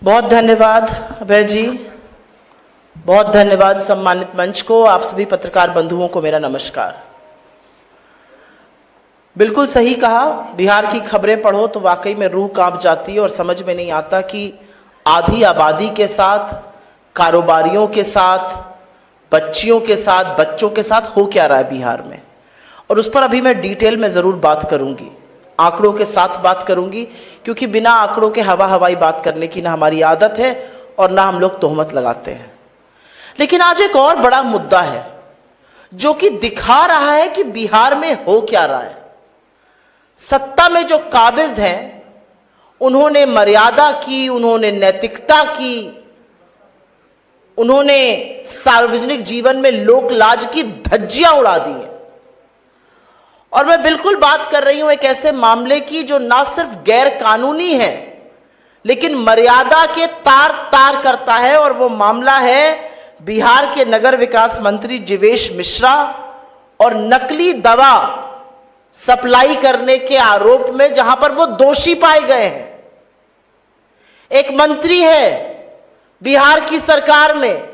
बहुत धन्यवाद अभय जी, बहुत धन्यवाद सम्मानित मंच को। आप सभी पत्रकार बंधुओं को मेरा नमस्कार। बिल्कुल सही कहा, बिहार की खबरें पढ़ो तो वाकई में रूह कांप जाती है और समझ में नहीं आता कि आधी आबादी के साथ, कारोबारियों के साथ, बच्चियों के साथ, बच्चों के साथ हो क्या रहा है बिहार में। और उस पर अभी मैं डिटेल में जरूर बात करूंगी, आंकड़ों के साथ बात करूंगी, क्योंकि बिना आंकड़ों के हवाई बात करने की ना हमारी आदत है और ना हम लोग तोहमत लगाते हैं। लेकिन आज एक और बड़ा मुद्दा है जो कि दिखा रहा है कि बिहार में हो क्या रहा है। सत्ता में जो काबिज हैं उन्होंने मर्यादा की, उन्होंने नैतिकता की, उन्होंने सार्वजनिक जीवन में लोक लाज की धज्जियां उड़ा दी हैं। और मैं बिल्कुल बात कर रही हूं एक ऐसे मामले की जो ना सिर्फ गैर कानूनी है लेकिन मर्यादा के तार तार करता है, और वो मामला है बिहार के नगर विकास मंत्री जीवेश मिश्रा और नकली दवा सप्लाई करने के आरोप में, जहां पर वो दोषी पाए गए हैं। एक मंत्री है बिहार की सरकार में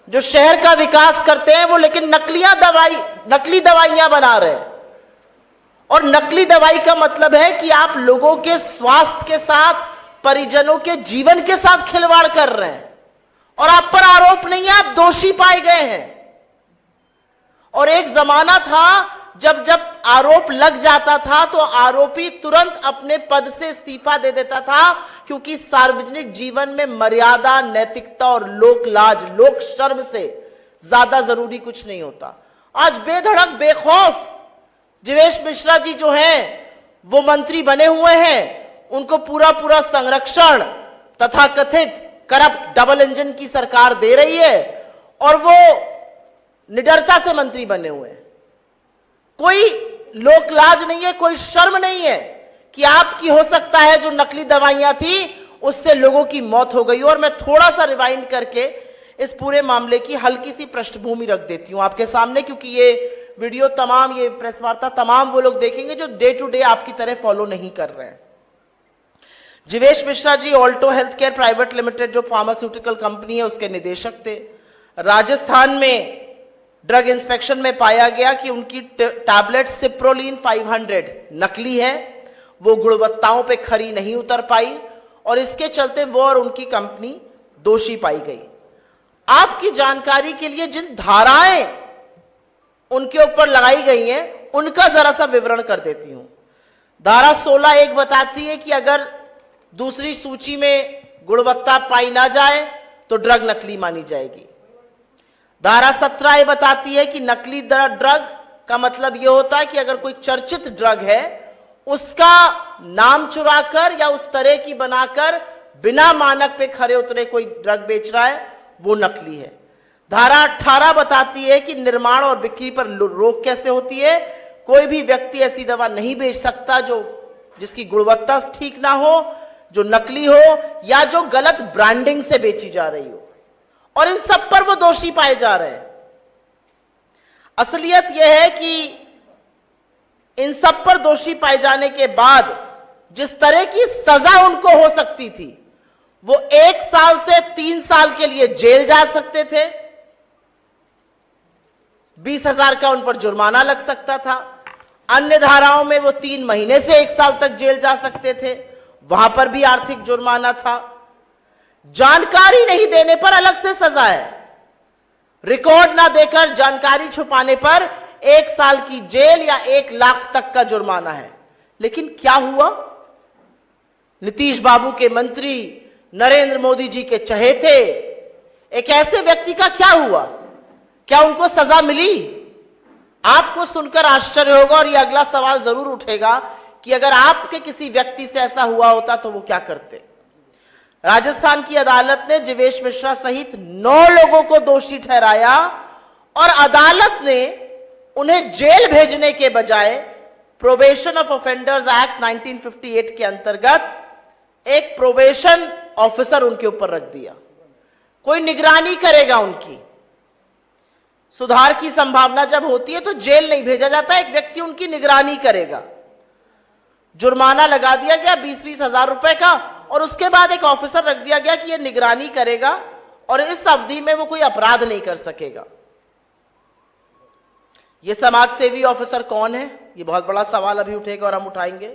जो शहर का विकास करते हैं वो, लेकिन नकली दवाइयां बना रहे हैं। और नकली दवाई का मतलब है कि आप लोगों के स्वास्थ्य के साथ, परिजनों के जीवन के साथ खिलवाड़ कर रहे हैं, और आप पर आरोप नहीं है, आप दोषी पाए गए हैं। और एक जमाना था जब आरोप लग जाता था तो आरोपी तुरंत अपने पद से इस्तीफा दे देता था, क्योंकि सार्वजनिक जीवन में मर्यादा, नैतिकता और लोक लाज, लोक शर्म से ज्यादा जरूरी कुछ नहीं होता। आज बेधड़क, बेखौफ जीवेश मिश्रा जी जो हैं वो मंत्री बने हुए हैं, उनको पूरा संरक्षण तथा कथित करप्ट डबल इंजन की सरकार दे रही है, और वो निडरता से मंत्री बने हुए हैं। कोई लोक लाज नहीं है, कोई शर्म नहीं है कि आपकी हो सकता है जो नकली दवाइयां थी उससे लोगों की मौत हो गई। और मैं थोड़ा सा रिवाइंड करके इस पूरे मामले की हल्की सी पृष्ठभूमि रख देती हूं आपके सामने, क्योंकि ये वीडियो तमाम, ये प्रेस वार्ता तमाम वो लोग देखेंगे जो डे टू डे आपकी तरह फॉलो नहीं कर रहे हैं। Jeevesh Mishra ji Alto health care private limited जो फार्मास्यूटिकल कंपनी है उसके निदेशक थे। राजस्थान में ड्रग इंस्पेक्शन में पाया गया कि उनकी टैबलेट सिप्रोलिन 500 नकली है, वो गुणवत्ताओं पे खरी नहीं उतर पाई, और इसके चलते वो और उनकी कंपनी दोषी पाई गई। आपकी जानकारी के लिए जिन धाराएं उनके ऊपर लगाई गई हैं उनका जरा सा विवरण कर देती हूं। धारा 16(1) बताती है कि अगर दूसरी सूची में गुणवत्ता पाई ना जाए तो ड्रग नकली मानी जाएगी। धारा 17(a) बताती है कि नकली ड्रग का मतलब यह होता है कि अगर कोई चर्चित ड्रग है उसका नाम चुराकर या उस तरह की बनाकर बिना मानक पे खरे उतरे कोई ड्रग बेच रहा है वो नकली है। धारा 18 बताती है कि निर्माण और बिक्री पर रोक कैसे होती है। कोई भी व्यक्ति ऐसी दवा नहीं बेच सकता जिसकी गुणवत्ता ठीक ना हो, जो नकली हो या जो गलत ब्रांडिंग से बेची जा रही हो, और इन सब पर वो दोषी पाए जा रहे हैं। असलियत यह है कि इन सब पर दोषी पाए जाने के बाद जिस तरह की सजा उनको हो सकती थी, वो 1 साल से 3 साल के लिए जेल जा सकते थे, 20,000 का उन पर जुर्माना लग सकता था। अन्य धाराओं में वो 3 महीने से 1 साल तक जेल जा सकते थे, वहां पर भी आर्थिक जुर्माना था। जानकारी नहीं देने पर अलग से सजा है, रिकॉर्ड ना देकर जानकारी छुपाने पर 1 साल की जेल या 1 लाख तक का जुर्माना है। लेकिन क्या हुआ? नीतीश बाबू के मंत्री, नरेंद्र मोदी जी के चहेते एक ऐसे व्यक्ति का क्या हुआ? क्या उनको सजा मिली? आपको सुनकर आश्चर्य होगा और यह अगला सवाल जरूर उठेगा कि अगर आपके किसी व्यक्ति से ऐसा हुआ होता तो वो क्या करते। राजस्थान की अदालत ने जीवेश मिश्रा सहित 9 लोगों को दोषी ठहराया, और अदालत ने उन्हें जेल भेजने के बजाय प्रोबेशन ऑफ ऑफेंडर्स एक्ट 1958 के अंतर्गत एक प्रोबेशन ऑफिसर उनके ऊपर रख दिया। कोई निगरानी करेगा उनकी। सुधार की संभावना जब होती है तो जेल नहीं भेजा जाता, एक व्यक्ति उनकी निगरानी करेगा। जुर्माना लगा दिया गया 20-20 हजार रुपए का, और उसके बाद एक ऑफिसर रख दिया गया कि यह निगरानी करेगा और इस अवधि में वो कोई अपराध नहीं कर सकेगा। ये समाज सेवी ऑफिसर कौन है? ये बहुत बड़ा सवाल अभी उठेगा और हम उठाएंगे।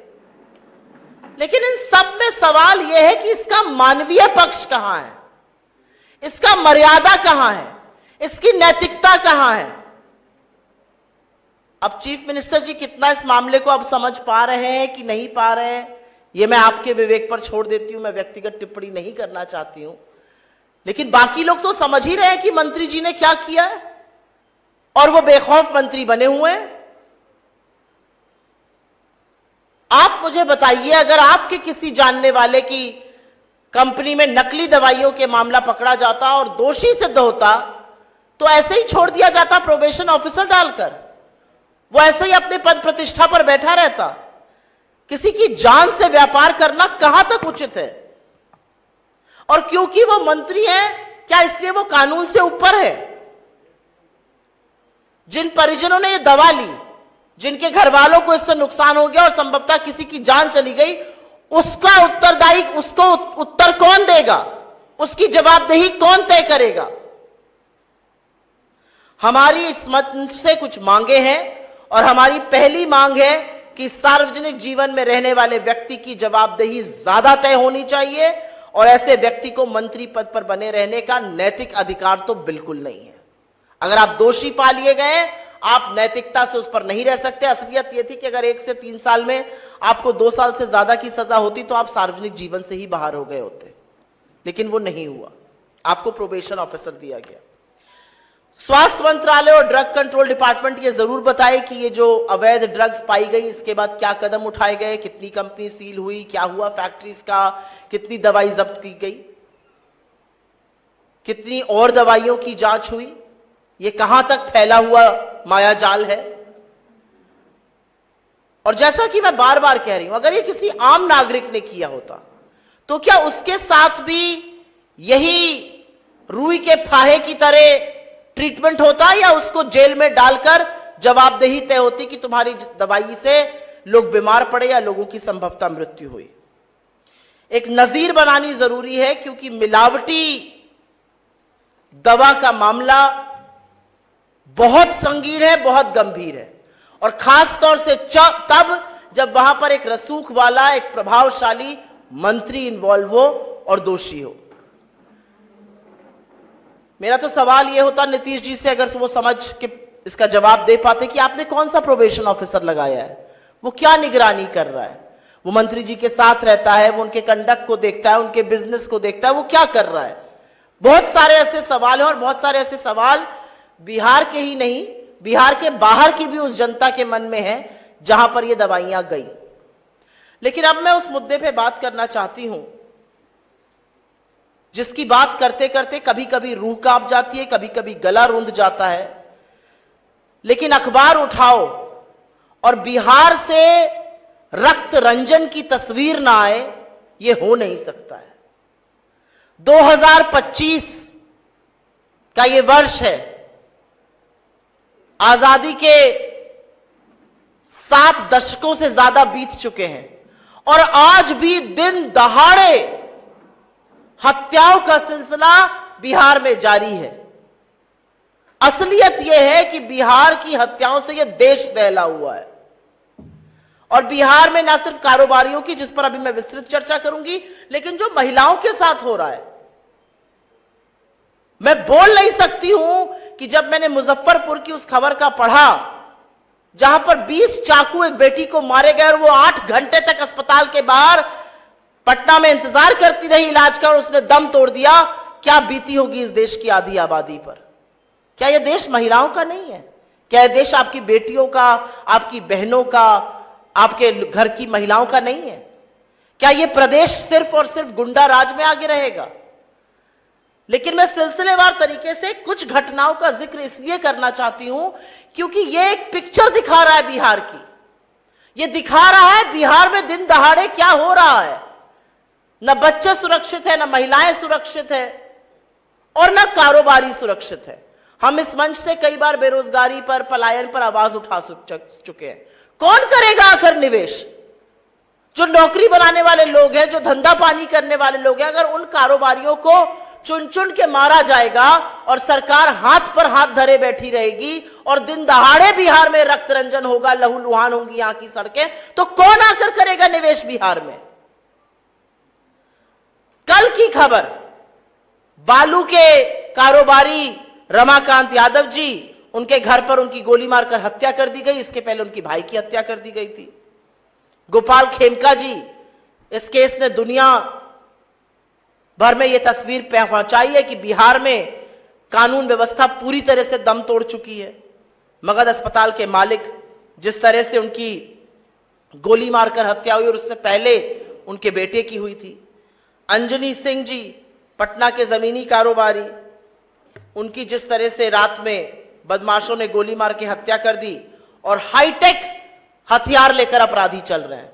लेकिन इन सब में सवाल यह है कि इसका मानवीय पक्ष कहां है, इसका मर्यादा कहां है, इसकी नैतिकता कहां है। अब चीफ मिनिस्टर जी कितना इस मामले को अब समझ पा रहे हैं कि नहीं पा रहे हैं, यह मैं आपके विवेक पर छोड़ देती हूं। मैं व्यक्तिगत टिप्पणी नहीं करना चाहती हूं, लेकिन बाकी लोग तो समझ ही रहे हैं कि मंत्री जी ने क्या किया है और वो बेखौफ मंत्री बने हुए हैं। आप मुझे बताइए, अगर आपके किसी जानने वाले की कंपनी में नकली दवाइयों के मामला पकड़ा जाता और दोषी सिद्ध होता तो ऐसे ही छोड़ दिया जाता प्रोबेशन ऑफिसर डालकर, वो ऐसे ही अपने पद प्रतिष्ठा पर बैठा रहता। किसी की जान से व्यापार करना कहां तक उचित है? और क्योंकि वो मंत्री है, क्या इसलिए वो कानून से ऊपर है? जिन परिजनों ने ये दवा ली, जिनके घर वालों को इससे नुकसान हो गया और संभवतः किसी की जान चली गई, उसका उत्तरदायी, उसको उत्तर कौन देगा? उसकी जवाबदेही कौन तय करेगा? हमारी इस मंच से कुछ मांगे हैं और हमारी पहली मांग है कि सार्वजनिक जीवन में रहने वाले व्यक्ति की जवाबदेही ज्यादा तय होनी चाहिए और ऐसे व्यक्ति को मंत्री पद पर बने रहने का नैतिक अधिकार तो बिल्कुल नहीं है। अगर आप दोषी पा लिए गए, आप नैतिकता से उस पर नहीं रह सकते। असलियत यह थी कि अगर 1 से 3 साल में आपको 2 साल से ज्यादा की सजा होती तो आप सार्वजनिक जीवन से ही बाहर हो गए होते, लेकिन वो नहीं हुआ। आपको प्रोबेशन ऑफिसर दिया गया। स्वास्थ्य मंत्रालय और ड्रग कंट्रोल डिपार्टमेंट ये जरूर बताए कि ये जो अवैध ड्रग्स पाई गई, इसके बाद क्या कदम उठाए गए, कितनी कंपनी सील हुई, क्या हुआ फैक्ट्रीज का, कितनी दवाई जब्त की गई, कितनी और दवाइयों की जांच हुई, ये कहां तक फैला हुआ मायाजाल है। और जैसा कि मैं बार बार कह रही हूं, अगर ये किसी आम नागरिक ने किया होता तो क्या उसके साथ भी यही रुई के फाहे की तरह ट्रीटमेंट होता या उसको जेल में डालकर जवाबदेही तय होती कि तुम्हारी दवाई से लोग बीमार पड़े या लोगों की संभवतः मृत्यु हुई? एक नजीर बनानी जरूरी है, क्योंकि मिलावटी दवा का मामला बहुत संगीन है, बहुत गंभीर है, और खास तौर से तब जब वहां पर एक रसूख वाला, एक प्रभावशाली मंत्री इन्वॉल्व हो और दोषी हो। मेरा तो सवाल यह होता नीतीश जी से, अगर वो समझ के इसका जवाब दे पाते कि आपने कौन सा प्रोबेशन ऑफिसर लगाया है, वो क्या निगरानी कर रहा है, वो मंत्री जी के साथ रहता है, वो उनके कंडक्ट को देखता है, उनके बिजनेस को देखता है, वो क्या कर रहा है? बहुत सारे ऐसे सवाल हैं और बहुत सारे ऐसे सवाल बिहार के ही नहीं, बिहार के बाहर की भी उस जनता के मन में है जहां पर ये दवाइयां गई। लेकिन अब मैं उस मुद्दे पे बात करना चाहती हूं जिसकी बात करते करते कभी कभी रूह कांप जाती है, कभी कभी गला रुंध जाता है। लेकिन अखबार उठाओ और बिहार से रक्त रंजन की तस्वीर ना आए, यह हो नहीं सकता है। 2025 का यह वर्ष है। आजादी के 7 दशकों से ज्यादा बीत चुके हैं और आज भी दिन दहाड़े हत्याओं का सिलसिला बिहार में जारी है। असलियत यह है कि बिहार की हत्याओं से यह देश दहला हुआ है। और बिहार में न सिर्फ कारोबारियों की, जिस पर अभी मैं विस्तृत चर्चा करूंगी, लेकिन जो महिलाओं के साथ हो रहा है। मैं बोल नहीं सकती हूं कि जब मैंने मुजफ्फरपुर की उस खबर का पढ़ा जहां पर 20 चाकू एक बेटी को मारे गए और वो 8 घंटे तक अस्पताल के बाहर पटना में इंतजार करती रही इलाज का और उसने दम तोड़ दिया, क्या बीती होगी इस देश की आधी आबादी पर? क्या यह देश महिलाओं का नहीं है? क्या यह देश आपकी बेटियों का, आपकी बहनों का, आपके घर की महिलाओं का नहीं है? क्या यह प्रदेश सिर्फ और सिर्फ गुंडा राज में आगे रहेगा? लेकिन मैं सिलसिलेवार तरीके से कुछ घटनाओं का जिक्र इसलिए करना चाहती हूं क्योंकि यह एक पिक्चर दिखा रहा है बिहार की। यह दिखा रहा है बिहार में दिन दहाड़े क्या हो रहा है। न बच्चे सुरक्षित है, न महिलाएं सुरक्षित है और न कारोबारी सुरक्षित है। हम इस मंच से कई बार बेरोजगारी पर, पलायन पर आवाज उठा चुके हैं। कौन करेगा आखिर निवेश? जो नौकरी बनाने वाले लोग हैं, जो धंधा पानी करने वाले लोग हैं, अगर उन कारोबारियों को चुन चुन के मारा जाएगा और सरकार हाथ पर हाथ धरे बैठी रहेगी और दिन दहाड़े बिहार में रक्त रंजन होगा, लहूलुहान होंगी यहां की सड़कें, तो कौन आकर करेगा निवेश बिहार में? कल की खबर, बालू के कारोबारी रमाकांत यादव जी, उनके घर पर उनकी गोली मारकर हत्या कर दी गई। इसके पहले उनकी भाई की हत्या कर दी गई थी। गोपाल खेमका जी, इस केस ने दुनिया भर में यह तस्वीर पहुंचाई है कि बिहार में कानून व्यवस्था पूरी तरह से दम तोड़ चुकी है। मगध अस्पताल के मालिक, जिस तरह से उनकी गोली मारकर हत्या हुई और उससे पहले उनके बेटे की हुई थी। अंजनी सिंह जी, पटना के जमीनी कारोबारी, उनकी जिस तरह से रात में बदमाशों ने गोली मार के हत्या कर दी और हाईटेक हथियार लेकर अपराधी चल रहे हैं।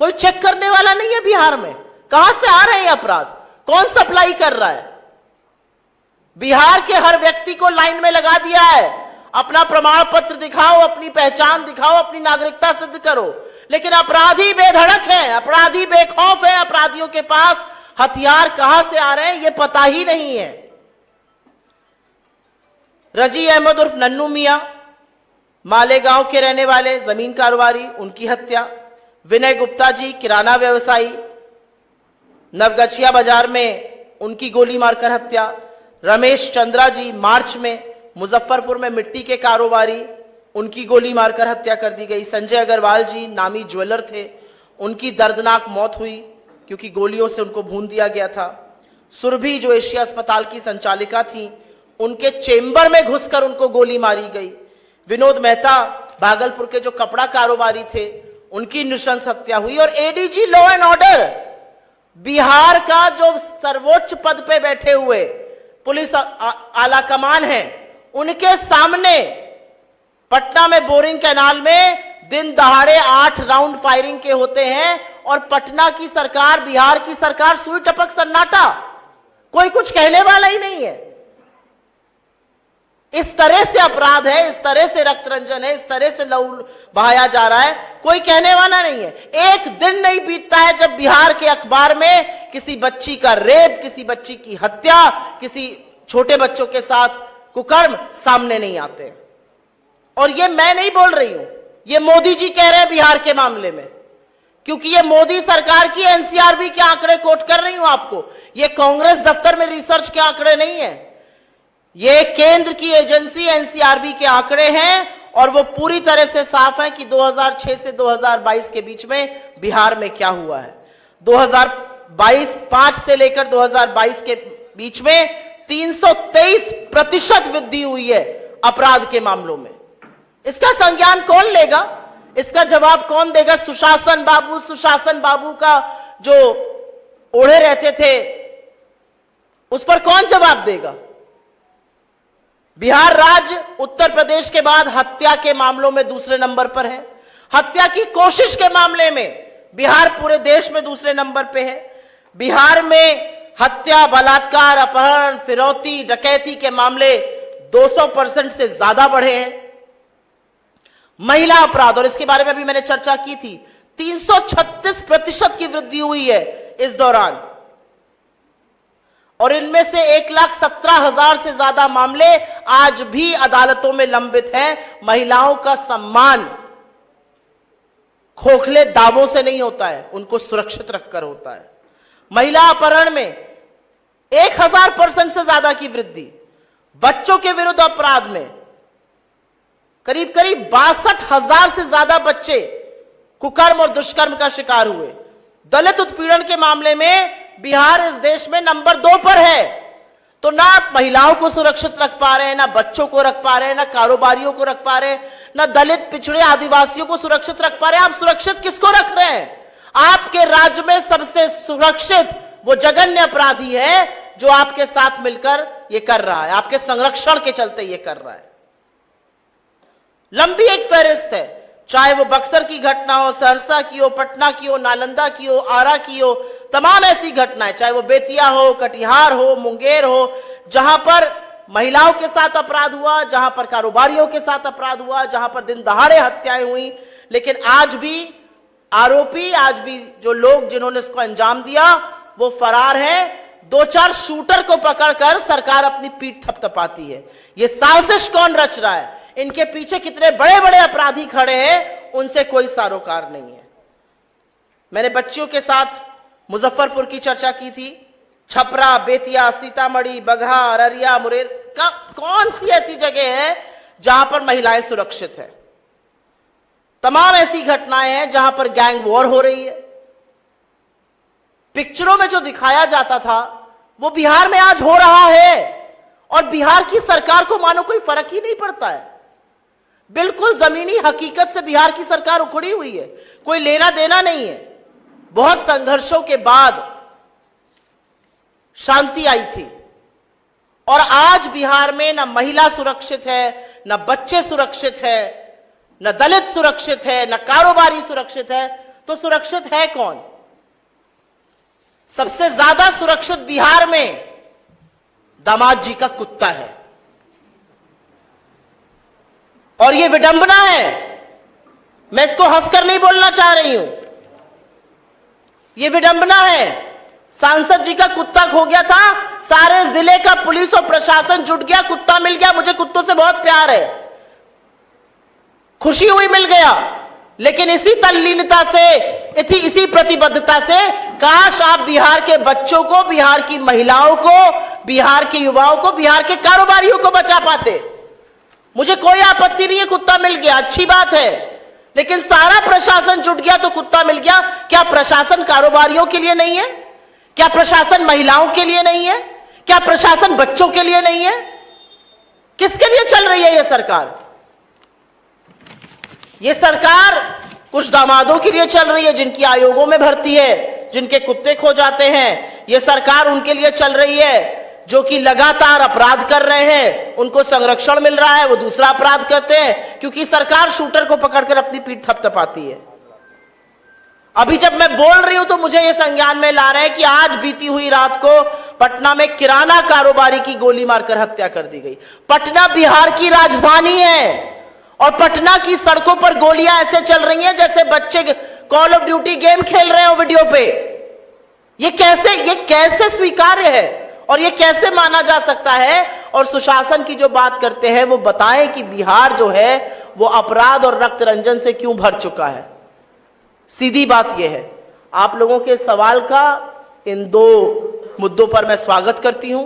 कोई चेक करने वाला नहीं है बिहार में, कहां से आ रहे हैं अपराध, कौन सप्लाई कर रहा है? बिहार के हर व्यक्ति को लाइन में लगा दिया है, अपना प्रमाण पत्र दिखाओ, अपनी पहचान दिखाओ, अपनी नागरिकता सिद्ध करो। लेकिन अपराधी बेधड़क है, अपराधी बेखौफ है, अपराधियों के पास हथियार कहां से आ रहे हैं यह पता ही नहीं है। रजी अहमद उर्फ नन्नू मियां, मालेगांव के रहने वाले जमीन कारोबारी, उनकी हत्या। विनय गुप्ता जी, किराना व्यवसायी, नवगछिया बाजार में उनकी गोली मारकर हत्या। रमेश चंद्रा जी, मार्च में मुजफ्फरपुर में मिट्टी के कारोबारी, उनकी गोली मारकर हत्या कर दी गई। संजय अग्रवाल जी, नामी ज्वेलर थे, उनकी दर्दनाक मौत हुई क्योंकि गोलियों से उनको भून दिया गया था। सुरभि, जो एशिया अस्पताल की संचालिका थी, उनके चेंबर में घुसकर उनको गोली मारी गई। विनोद मेहता, भागलपुर के जो कपड़ा कारोबारी थे, उनकी नृशंस हत्या हुई। और ADG law and order, Bihar का जो सर्वोच्च पद पे बैठे हुए पुलिस आला कमान है, उनके सामने पटना में बोरिंग कैनाल में दिन दहाड़े 8 राउंड फायरिंग के होते हैं और पटना की सरकार, बिहार की सरकार सुई टपक सन्नाटा, कोई कुछ कहने वाला ही नहीं है। इस तरह से अपराध है, इस तरह से रक्त रंजन है, इस तरह से लहू बहाया जा रहा है, कोई कहने वाला नहीं है। एक दिन नहीं बीतता है जब बिहार के अखबार में किसी बच्ची का रेप, किसी बच्ची की हत्या, किसी छोटे बच्चों के साथ कुकर्म सामने नहीं आते। और ये मैं नहीं बोल रही हूं, ये मोदी जी कह रहे हैं बिहार के मामले में, क्योंकि ये मोदी सरकार की एनसीआरबी के आंकड़े कोट कर रही हूं आपको। ये कांग्रेस दफ्तर में रिसर्च के आंकड़े नहीं है, ये केंद्र की एजेंसी एनसीआरबी के आंकड़े हैं और वो पूरी तरह से साफ है कि 2006 से 2022 के बीच में बिहार में क्या हुआ है। 2022 से लेकर 2022 के बीच में 323% वृद्धि हुई है अपराध के मामलों में। इसका संज्ञान कौन लेगा, इसका जवाब कौन देगा? सुशासन बाबू का जो ओढ़े रहते थे, उस पर कौन जवाब देगा? बिहार राज्य उत्तर प्रदेश के बाद हत्या के मामलों में दूसरे नंबर पर है। हत्या की कोशिश के मामले में बिहार पूरे देश में दूसरे नंबर पे है। बिहार में हत्या, बलात्कार, अपहरण, फिरौती, डकैती के मामले 200% से ज्यादा बढ़े हैं। महिला अपराध, और इसके बारे में भी मैंने चर्चा की थी, 336% की वृद्धि हुई है इस दौरान, और इनमें से 1,17,000 से ज्यादा मामले आज भी अदालतों में लंबित हैं। महिलाओं का सम्मान खोखले दावों से नहीं होता है, उनको सुरक्षित रखकर होता है। महिला अपहरण में 1000% से ज्यादा की वृद्धि। बच्चों के विरुद्ध अपराध में करीब 62,000 से ज्यादा बच्चे कुकर्म और दुष्कर्म का शिकार हुए। दलित उत्पीड़न के मामले में बिहार इस देश में नंबर 2 पर है। तो ना आप महिलाओं को सुरक्षित रख पा रहे हैं, ना बच्चों को रख पा रहे हैं, ना कारोबारियों को रख पा रहे हैं, ना दलित, पिछड़े, आदिवासियों को सुरक्षित रख पा रहे हैं। आप सुरक्षित किसको रख रहे हैं? आपके राज्य में सबसे सुरक्षित वो जघन्य अपराधी है जो आपके साथ मिलकर ये कर रहा है, आपके संरक्षण के चलते ये कर रहा है। लंबी एक फहरिस्त है, चाहे वो बक्सर की घटना हो, सहरसा की हो, पटना की हो, नालंदा की हो, आरा की हो, तमाम ऐसी घटनाएं, चाहे वो बेतिया हो, कटिहार हो, मुंगेर हो, जहां पर महिलाओं के साथ अपराध हुआ, जहां पर कारोबारियों के साथ अपराध हुआ, जहां पर दिन दहाड़े हत्याएं हुई। लेकिन आज भी आरोपी आज भी जो लोग जिन्होंने इसको अंजाम दिया वो फरार हैं। 2-4 शूटर को पकड़कर सरकार अपनी पीठ थपथपाती है। ये साजिश कौन रच रहा है, इनके पीछे कितने बड़े बड़े अपराधी खड़े हैं, उनसे कोई सारोकार नहीं है। मैंने बच्चियों के साथ मुजफ्फरपुर की चर्चा की थी। छपरा, बेतिया, सीतामढ़ी, बगहा, अररिया, मुरेर का कौन सी ऐसी जगह है जहां पर महिलाएं सुरक्षित है? तमाम ऐसी घटनाएं हैं जहां पर गैंग वॉर हो रही है। पिक्चरों में जो दिखाया जाता था वो बिहार में आज हो रहा है, और बिहार की सरकार को मानो कोई फर्क ही नहीं पड़ता है। बिल्कुल जमीनी हकीकत से बिहार की सरकार उखड़ी हुई है, कोई लेना देना नहीं है। बहुत संघर्षों के बाद शांति आई थी, और आज बिहार में न महिला सुरक्षित है, न बच्चे सुरक्षित है, न दलित सुरक्षित है, न कारोबारी सुरक्षित है। तो सुरक्षित है कौन? सबसे ज्यादा सुरक्षित बिहार में दामाद जी का कुत्ता है। और यह विडंबना है, मैं इसको हंसकर नहीं बोलना चाह रही हूं, यह विडंबना है। सांसद जी का कुत्ता खो गया था, सारे जिले का पुलिस और प्रशासन जुट गया, कुत्ता मिल गया। मुझे कुत्तों से बहुत प्यार है, खुशी हुई मिल गया। लेकिन इसी तल्लीनता से, इसी प्रतिबद्धता से काश आप बिहार के बच्चों को, बिहार की महिलाओं को, बिहार के युवाओं को, बिहार के कारोबारियों को बचा पाते। मुझे कोई आपत्ति नहीं है, कुत्ता मिल गया, अच्छी बात है। लेकिन सारा प्रशासन जुट गया तो कुत्ता मिल गया। क्या प्रशासन कारोबारियों के लिए नहीं है? क्या प्रशासन महिलाओं के लिए नहीं है? क्या प्रशासन बच्चों के लिए नहीं है? किसके लिए चल रही है यह सरकार? यह सरकार कुछ दामादों के लिए चल रही है जिनकी आयोगों में भर्ती है, जिनके कुत्ते खो जाते हैं। यह सरकार उनके लिए चल रही है जो कि लगातार अपराध कर रहे हैं, उनको संरक्षण मिल रहा है, वो दूसरा अपराध करते हैं, क्योंकि सरकार शूटर को पकड़कर अपनी पीठ थपथपाती है। अभी जब मैं बोल रही हूं तो मुझे यह संज्ञान में ला रहे हैं कि आज बीती हुई रात को पटना में किराना कारोबारी की गोली मारकर हत्या कर दी गई। पटना बिहार की राजधानी है, और पटना की सड़कों पर गोलियां ऐसे चल रही हैं जैसे बच्चे कॉल ऑफ ड्यूटी गेम खेल रहे हो वीडियो पे। ये कैसे स्वीकार्य है, और ये कैसे माना जा सकता है? और सुशासन की जो बात करते हैं वो बताएं कि बिहार जो है वो अपराध और रक्त रंजन से क्यों भर चुका है। सीधी बात यह है। आप लोगों के सवाल का इन 2 मुद्दों पर मैं स्वागत करती हूं।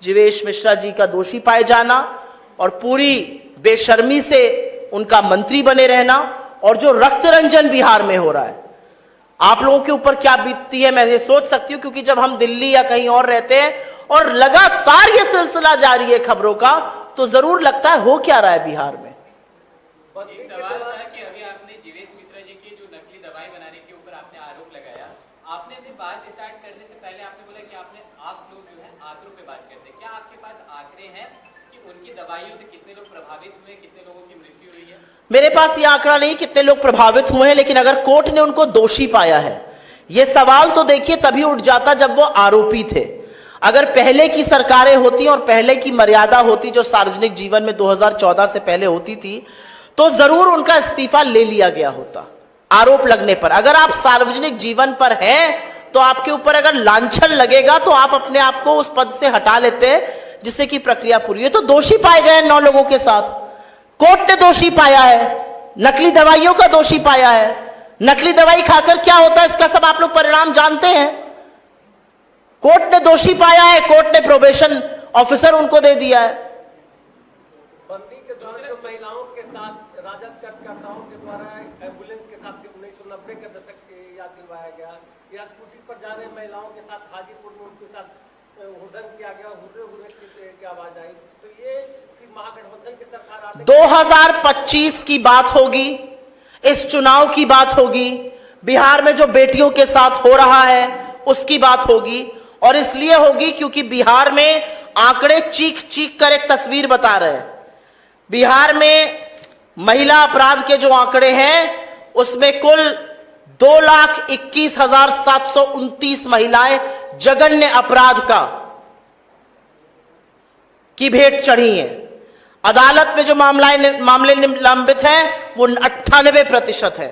जीवेश मिश्रा जी का दोषी पाए जाना और पूरी बेशर्मी से उनका मंत्री बने रहना, और जो रक्त रंजन बिहार में हो रहा है, आप लोगों के ऊपर क्या बीतती है मैं ये सोच सकती हूं। क्योंकि जब हम दिल्ली या कहीं और रहते हैं और लगातार ये सिलसिला जारी है खबरों का, तो जरूर लगता है हो क्या रहा है बिहार में। एक सवाल था कि अभी आपने जीवेश मिश्रा जी की जो नकली दवाई बनाने के ऊपर आपने आरोप लगाया, आपने अपनी बात स्टार्ट करने से पहले आपने बोला कि आप लोग जो है आंकड़ों पे बात करते हैं। क्या आपके पास आंकड़े हैं कि उनकी दवाइयों से कितने लोग प्रभावित हुए, कितने लोगों की मृत्यु हुई है? मेरे पास ये आंकड़ा नहीं कितने लोग प्रभावित हुए हैं, लेकिन अगर कोर्ट ने उनको दोषी पाया है, ये सवाल तो देखिए तभी उठ जाता जब वो आरोपी थे। अगर पहले की सरकारें होती और पहले की मर्यादा होती जो सार्वजनिक जीवन में 2014 से पहले होती थी, तो जरूर उनका इस्तीफा ले लिया गया होता आरोप लगने पर। अगर आप सार्वजनिक जीवन पर हैं तो आपके ऊपर अगर लांछन लगेगा तो आप अपने आप को उस पद से हटा लेते हैं, जिससे कि प्रक्रिया पूरी है। तो दोषी पाए गए 9 लोगों के साथ, कोर्ट ने दोषी पाया है, नकली दवाइयों का दोषी पाया है। नकली दवाई खाकर क्या होता है इसका सब आप लोग परिणाम जानते हैं। कोर्ट ने दोषी पाया है, कोर्ट ने प्रोबेशन ऑफिसर उनको दे दिया है। बंदी के दौरान जो महिलाओं के साथ राजद कार्यकर्ताओं के द्वारा एम्बुलेंस के साथ 1990 के दशक याद दिलवाया गया, या स्कूटी पर जा रहे महिलाओं के साथ हाजीपुर में उनके साथ हुड़दंग किया गया, हुर्रे हुर्रे की आवाज आई। तो ये महागठबंधन की सरकार 2025 की बात होगी, इस चुनाव की बात होगी, बिहार में जो बेटियों के साथ हो रहा है उसकी बात होगी। और इसलिए होगी क्योंकि बिहार में आंकड़े चीख चीख कर एक तस्वीर बता रहे हैं। बिहार में महिला अपराध के जो आंकड़े हैं उसमें कुल 2,21,729 महिलाएं जघन्य अपराध की भेंट चढ़ी हैं। अदालत में जो मामले लंबित हैं वो 98% है।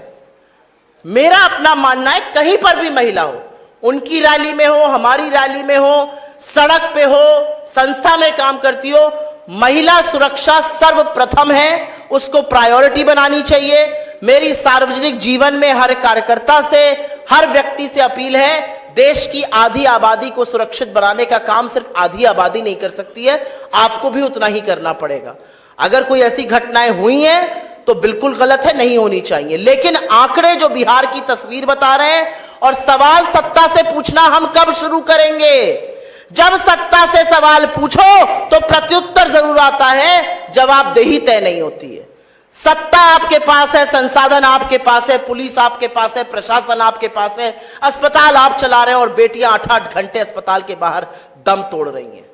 मेरा अपना मानना है कहीं पर भी महिला हो, उनकी रैली में हो, हमारी रैली में हो, सड़क पे हो, संस्था में काम करती हो, महिला सुरक्षा सर्वप्रथम है, उसको प्रायोरिटी बनानी चाहिए। मेरी सार्वजनिक जीवन में हर कार्यकर्ता से, हर व्यक्ति से अपील है, देश की आधी आबादी को सुरक्षित बनाने का काम सिर्फ आधी आबादी नहीं कर सकती है, आपको भी उतना ही करना पड़ेगा। अगर कोई ऐसी घटनाएं हुई हैं तो बिल्कुल गलत है, नहीं होनी चाहिए, लेकिन आंकड़े जो बिहार की तस्वीर बता रहे हैं, और सवाल सत्ता से पूछना हम कब शुरू करेंगे? जब सत्ता से सवाल पूछो तो प्रत्युत्तर जरूर आता है, जवाबदेही तय नहीं होती है। सत्ता आपके पास है, संसाधन आपके पास है, पुलिस आपके पास है, प्रशासन आपके पास है, अस्पताल आप चला रहे हैं और बेटियां 8-8 घंटे अस्पताल के बाहर दम तोड़ रही हैं।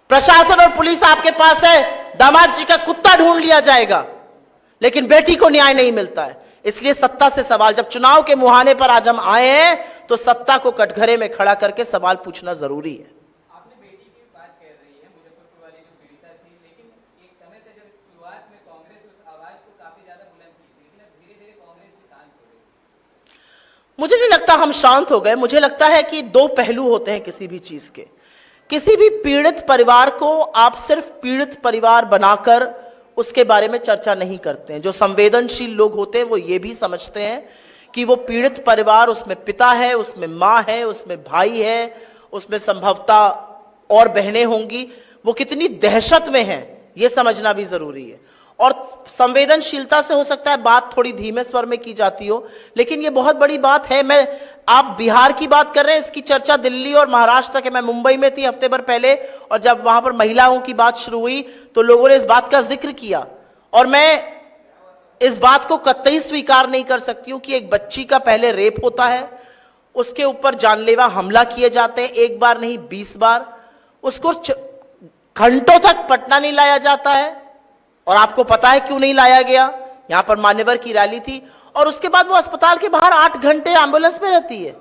प्रशासन और पुलिस आपके पास है, दामाद जी का कुत्ता ढूंढ लिया जाएगा, लेकिन बेटी को न्याय नहीं मिलता है। इसलिए सत्ता से सवाल, जब चुनाव के मुहाने पर आज हम आए हैं तो सत्ता को कटघरे में खड़ा करके सवाल पूछना जरूरी है। आपने बेटी की बात कह रही है, मुजफ्फरपुर वाली जो पीड़िता थी, लेकिन एक समय था जब शुरुआत में कांग्रेस उस आवाज को काफी ज्यादा बुलंद की थी, लेकिन अब धीरे धीरे कांग्रेस भी शांत हो गई। मुझे नहीं लगता हम शांत हो गए। मुझे लगता है कि दो पहलू होते हैं किसी भी चीज के। किसी भी पीड़ित परिवार को आप सिर्फ पीड़ित परिवार बनाकर उसके बारे में चर्चा नहीं करते हैं। जो संवेदनशील लोग होते हैं वो ये भी समझते हैं कि वो पीड़ित परिवार, उसमें पिता है, उसमें माँ है, उसमें भाई है, उसमें संभवतः और बहनें होंगी, वो कितनी दहशत में हैं ये समझना भी जरूरी है। और संवेदनशीलता से हो सकता है बात थोड़ी धीमे स्वर में की जाती हो, लेकिन ये बहुत बड़ी बात है। आप बिहार की बात कर रहे हैं, इसकी चर्चा दिल्ली और महाराष्ट्र तक है। मैं मुंबई में थी हफ्ते भर पहले, और जब वहां पर महिलाओं की बात शुरू हुई तो लोगों ने इस बात का जिक्र किया, और मैं इस बात को कतई स्वीकार नहीं कर सकती हूं कि एक बच्ची का पहले रेप होता है, उसके ऊपर जानलेवा हमला किए जाते हैं, एक बार नहीं 20 बार, उसको घंटों तक पटना नहीं लाया जाता है। और आपको पता है क्यों नहीं लाया गया? यहां पर मान्यवर की रैली थी, और उसके बाद वो अस्पताल के बाहर 8 घंटे एम्बुलेंस में रहती है।